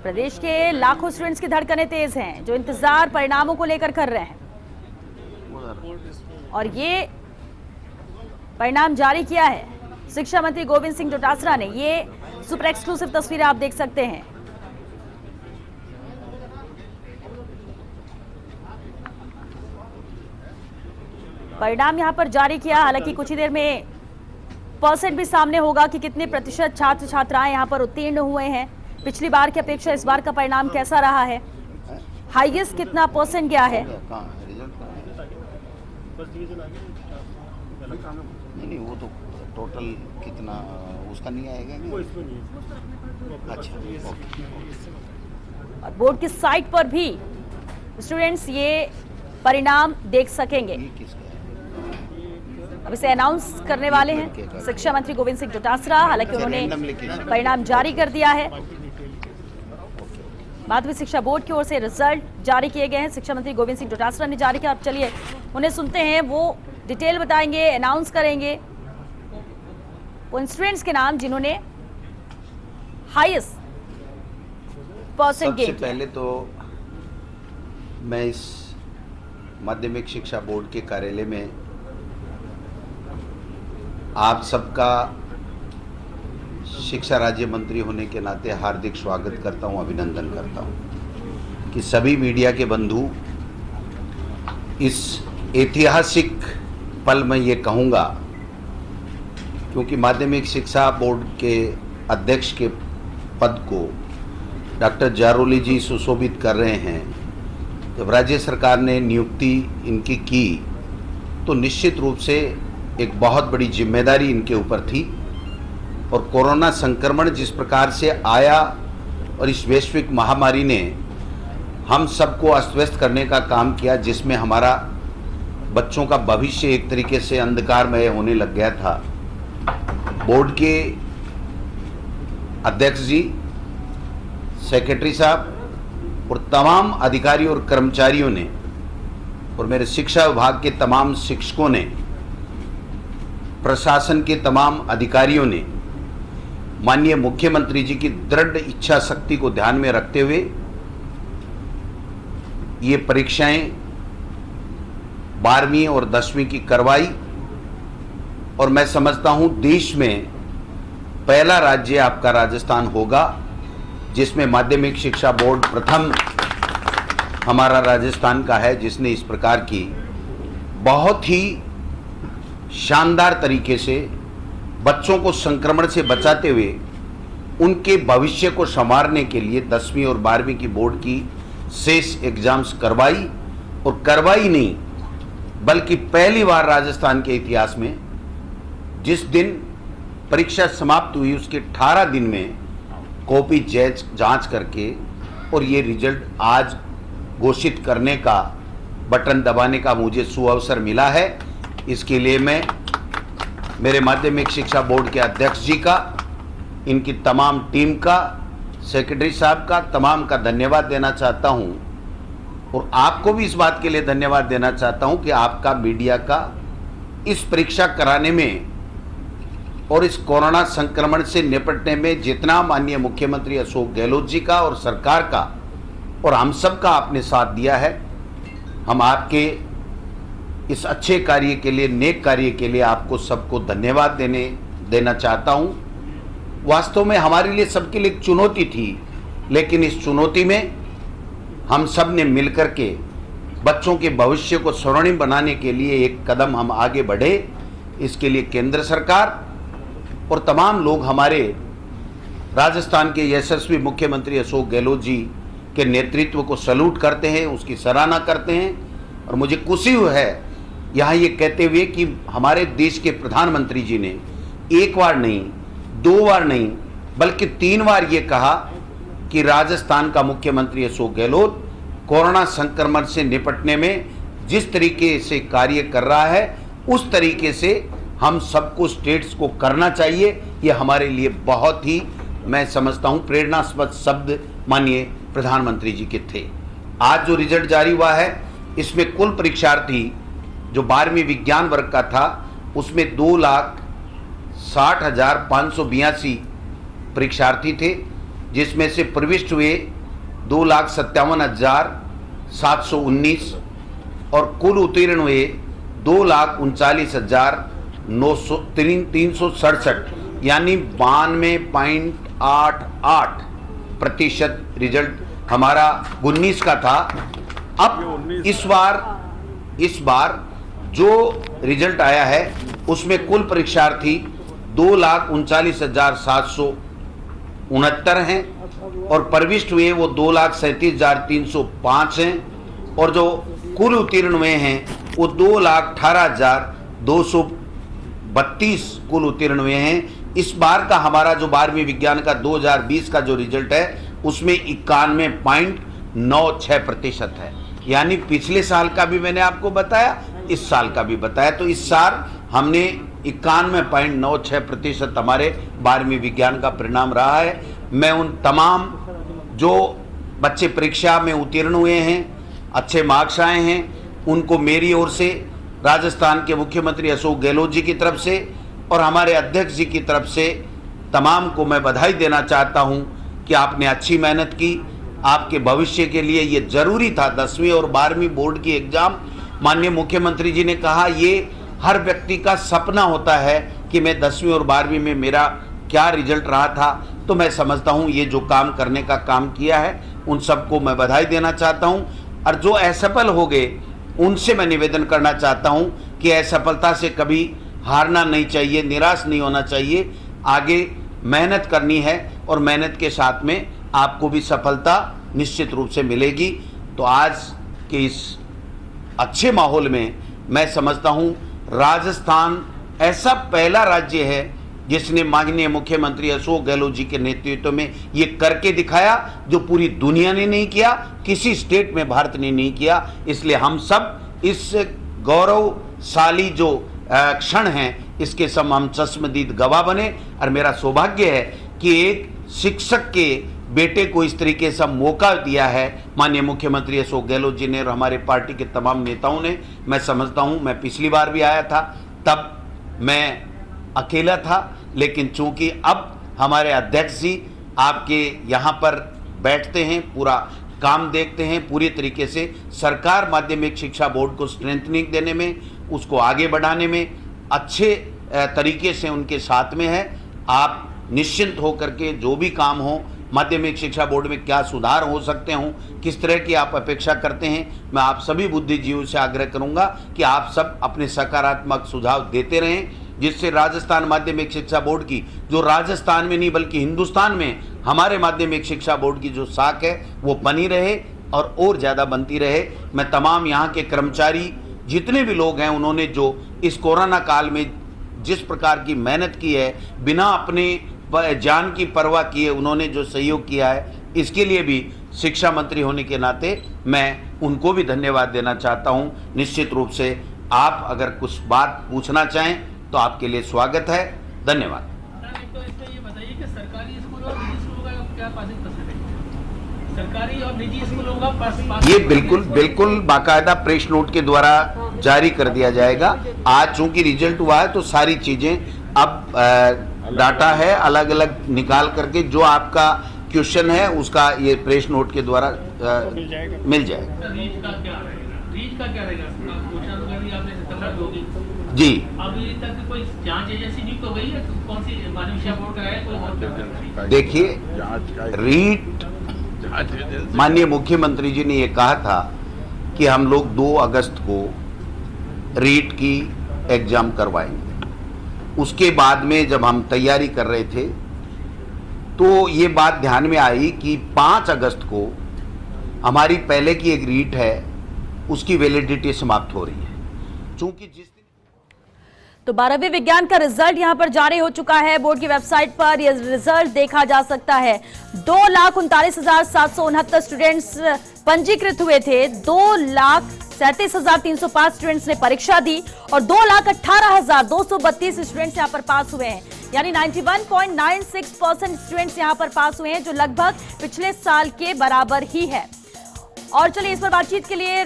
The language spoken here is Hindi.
प्रदेश के लाखों स्टूडेंट्स की धड़कनें तेज हैं जो इंतजार परिणामों को लेकर कर रहे हैं और ये परिणाम जारी किया है शिक्षा मंत्री गोविंद सिंह डोटासरा ने। ये सुपर एक्सक्लूसिव तस्वीरें आप देख सकते हैं। परिणाम यहां पर जारी किया। हालांकि कुछ ही देर में परसेंट भी सामने होगा कि कितने प्रतिशत छात्र छात्राएं यहां पर उत्तीर्ण हुए हैं। पिछली बार की अपेक्षा इस बार का परिणाम कैसा रहा है, हाईएस्ट कितना परसेंट गया है। नहीं वो तो टोटल कितना उसका नहीं आएगा क्या? अच्छा ओके। और बोर्ड की साइट पर भी स्टूडेंट्स ये परिणाम देख सकेंगे। अब इसे अनाउंस करने वाले हैं शिक्षा मंत्री गोविंद सिंह डोटासरा। हालांकि उन्होंने परिणाम जारी कर दिया है। माध्यमिक शिक्षा बोर्ड की ओर से रिजल्ट जारी किए गए हैं, शिक्षा मंत्री गोविंद सिंह डोटासरा ने जारी किया। अब चलिए उन्हें सुनते हैं, वो डिटेल बताएंगे, अनाउंस करेंगे उन स्टूडेंट्स के नाम जिन्होंने हाईएस्ट परसेंट गेन किया। सबसे पहले तो मैं इस माध्यमिक शिक्षा बोर्ड के कार्यालय में आप सबका शिक्षा राज्य मंत्री होने के नाते हार्दिक स्वागत करता हूं, अभिनंदन करता हूं कि सभी मीडिया के बंधु इस ऐतिहासिक पल में ये कहूँगा, क्योंकि माध्यमिक शिक्षा बोर्ड के अध्यक्ष के पद को डॉक्टर जारोली जी सुशोभित कर रहे हैं। जब राज्य सरकार ने नियुक्ति इनकी की तो निश्चित रूप से एक बहुत बड़ी जिम्मेदारी इनके ऊपर थी और कोरोना संक्रमण जिस प्रकार से आया और इस वैश्विक महामारी ने हम सबको अस्त व्यस्त करने का काम किया, जिसमें हमारा बच्चों का भविष्य एक तरीके से अंधकारमय होने लग गया था। बोर्ड के अध्यक्ष जी, सेक्रेटरी साहब और तमाम अधिकारी और कर्मचारियों ने और मेरे शिक्षा विभाग के तमाम शिक्षकों ने, प्रशासन के तमाम अधिकारियों ने माननीय मुख्यमंत्री जी की दृढ़ इच्छा शक्ति को ध्यान में रखते हुए ये परीक्षाएं 12वीं और 10वीं की करवाई और मैं समझता हूं देश में पहला राज्य आपका राजस्थान होगा जिसमें माध्यमिक शिक्षा बोर्ड प्रथम हमारा राजस्थान का है, जिसने इस प्रकार की बहुत ही शानदार तरीके से बच्चों को संक्रमण से बचाते हुए उनके भविष्य को संवारने के लिए 10वीं और 12वीं की बोर्ड की शेष एग्जाम्स करवाई और करवाई नहीं बल्कि पहली बार राजस्थान के इतिहास में जिस दिन परीक्षा समाप्त हुई उसके 18 दिन में कॉपी जांच करके और ये रिजल्ट आज घोषित करने का बटन दबाने का मुझे सुअवसर मिला है। इसके लिए मैं मेरे माध्यमिक शिक्षा बोर्ड के अध्यक्ष जी का, इनकी तमाम टीम का, सेक्रेटरी साहब का, तमाम का धन्यवाद देना चाहता हूं और आपको भी इस बात के लिए धन्यवाद देना चाहता हूं कि आपका मीडिया का इस परीक्षा कराने में और इस कोरोना संक्रमण से निपटने में जितना माननीय मुख्यमंत्री अशोक गहलोत जी का और सरकार का और हम सब का आपने साथ दिया है। हम आपके इस अच्छे कार्य के लिए, नेक कार्य के लिए आपको सबको धन्यवाद देना चाहता हूं। वास्तव में हमारे लिए सबके लिए एक चुनौती थी, लेकिन इस चुनौती में हम सब ने मिलकर के बच्चों के भविष्य को स्वर्णिम बनाने के लिए एक कदम हम आगे बढ़े। इसके लिए केंद्र सरकार और तमाम लोग हमारे राजस्थान के यशस्वी मुख्यमंत्री अशोक गहलोत जी के नेतृत्व को सैल्यूट करते हैं, उसकी सराहना करते हैं और मुझे खुशी है यहाँ ये कहते हुए कि हमारे देश के प्रधानमंत्री जी ने एक बार नहीं, 2 बार नहीं बल्कि 3 बार ये कहा कि राजस्थान का मुख्यमंत्री अशोक गहलोत कोरोना संक्रमण से निपटने में जिस तरीके से कार्य कर रहा है उस तरीके से हम सबको स्टेट्स को करना चाहिए। ये हमारे लिए बहुत ही, मैं समझता हूँ, प्रेरणास्पद शब्द माननीय प्रधानमंत्री जी के थे। आज जो रिजल्ट जारी हुआ है इसमें कुल परीक्षार्थी जो 12वीं विज्ञान वर्ग का था उसमें 2,60,582 परीक्षार्थी थे, जिसमें से प्रविष्ट हुए 2,57,719 और कुल उत्तीर्ण हुए 2,39,367 यानी 92.88% रिजल्ट हमारा 19 का था। अब इस बार जो रिजल्ट आया है उसमें कुल परीक्षार्थी 2,39,769 हैं और प्रविष्ट हुए वो 2,37,305 हैं और जो कुल उत्तीर्ण हुए हैं वो 2,18,232 कुल उत्तीर्ण हुए हैं। इस बार का हमारा जो 12वीं विज्ञान का 2020 का जो रिजल्ट है उसमें 91.96% है, यानी पिछले साल का भी मैंने आपको बताया, इस साल का भी बताया। तो इस साल हमने 91.96% हमारे 12वीं विज्ञान का परिणाम रहा है। मैं उन तमाम जो बच्चे परीक्षा में उत्तीर्ण हुए हैं, अच्छे मार्क्स आए हैं, उनको मेरी ओर से, राजस्थान के मुख्यमंत्री अशोक गहलोत जी की तरफ से और हमारे अध्यक्ष जी की तरफ से तमाम को मैं बधाई देना चाहता हूं कि आपने अच्छी मेहनत की। आपके भविष्य के लिए ये जरूरी था। 10वीं और 12वीं बोर्ड की एग्जाम, माननीय मुख्यमंत्री जी ने कहा ये हर व्यक्ति का सपना होता है कि मैं 10वीं और 12वीं में मेरा क्या रिजल्ट रहा था। तो मैं समझता हूं ये जो काम करने का काम किया है उन सबको मैं बधाई देना चाहता हूं और जो असफल हो गए उनसे मैं निवेदन करना चाहता हूं कि असफलता से कभी हारना नहीं चाहिए, निराश नहीं होना चाहिए, आगे मेहनत करनी है और मेहनत के साथ में आपको भी सफलता निश्चित रूप से मिलेगी। तो आज के इस अच्छे माहौल में मैं समझता हूं राजस्थान ऐसा पहला राज्य है जिसने माननीय मुख्यमंत्री अशोक गहलोत जी के नेतृत्व में ये करके दिखाया जो पूरी दुनिया ने नहीं किया, किसी स्टेट में भारत ने नहीं किया। इसलिए हम सब इस गौरवशाली जो क्षण हैं इसके सब हम चश्मदीद गवाह बने और मेरा सौभाग्य है कि एक शिक्षक के बेटे को इस तरीके से मौका दिया है माननीय मुख्यमंत्री अशोक गहलोत जी ने और हमारे पार्टी के तमाम नेताओं ने। मैं समझता हूं, मैं पिछली बार भी आया था तब मैं अकेला था, लेकिन चूंकि अब हमारे अध्यक्ष जी आपके यहाँ पर बैठते हैं, पूरा काम देखते हैं, पूरी तरीके से सरकार माध्यमिक शिक्षा बोर्ड को स्ट्रेंथनिंग देने में, उसको आगे बढ़ाने में अच्छे तरीके से उनके साथ में है। आप निश्चिंत होकर के जो भी काम हो, माध्यमिक शिक्षा बोर्ड में क्या सुधार हो सकते हों, किस तरह की आप अपेक्षा करते हैं, मैं आप सभी बुद्धिजीवियों से आग्रह करूंगा कि आप सब अपने सकारात्मक सुझाव देते रहें, जिससे राजस्थान माध्यमिक शिक्षा बोर्ड की जो राजस्थान में नहीं बल्कि हिंदुस्तान में हमारे माध्यमिक शिक्षा बोर्ड की जो साख है वो बनी रहे और ज़्यादा बनती रहे। मैं तमाम यहाँ के कर्मचारी जितने भी लोग हैं उन्होंने जो इस कोरोना काल में जिस प्रकार की मेहनत की है, बिना अपने जान की परवाह किए उन्होंने जो सहयोग किया है, इसके लिए भी शिक्षा मंत्री होने के नाते मैं उनको भी धन्यवाद देना चाहता हूं। निश्चित रूप से आप अगर कुछ बात पूछना चाहें तो आपके लिए स्वागत है। धन्यवाद। तो इसमें ये बताइए कि सरकारी स्कूल और निजी स्कूलों का क्या पासिंग परसेंटेज है? सरकारी और निजी स्कूलों का पास ये बिल्कुल बाकायदा प्रेस नोट के द्वारा जारी कर दिया जाएगा। आज चूंकि रिजल्ट हुआ है तो सारी चीजें अब डाटा है अलग अलग निकाल करके जो आपका क्वेश्चन है उसका ये प्रेस नोट के द्वारा मिल जाएगा। रीच का क्या रहेगा? रीच का क्या रहेगा? घोषणा तो कर दी आपने सितंबर में होगी जी। अभी तक कोई जांच एजेंसी नियुक्त हो गई है? कौन सी माध्यमिक शिक्षा बोर्ड का है? कोई और? देखिए, रीट माननीय मुख्यमंत्री जी ने ये कहा था कि हम लोग 2 अगस्त को रीट की एग्जाम करवाएंगे। उसके बाद में जब हम तैयारी कर रहे थे तो ये बात ध्यान में आई कि 5 अगस्त को हमारी पहले की एक रीट है उसकी वैलिडिटी समाप्त हो रही है। चूंकि जिस तो 12वीं विज्ञान का रिजल्ट यहां पर जारी हो चुका है। बोर्ड की वेबसाइट पर यह रिजल्ट देखा जा सकता है। 2,39,769 स्टूडेंट्स पंजीकृत हुए थे। 2,37,305 स्टूडेंट्स ने परीक्षा दी और 2,18,232 स्टूडेंट्स यहां पर पास हुए हैं, यानी 91.96% स्टूडेंट्स यहां पर पास हुए हैं, जो लगभग पिछले साल के बराबर ही है। और चलिए इस पर बातचीत के लिए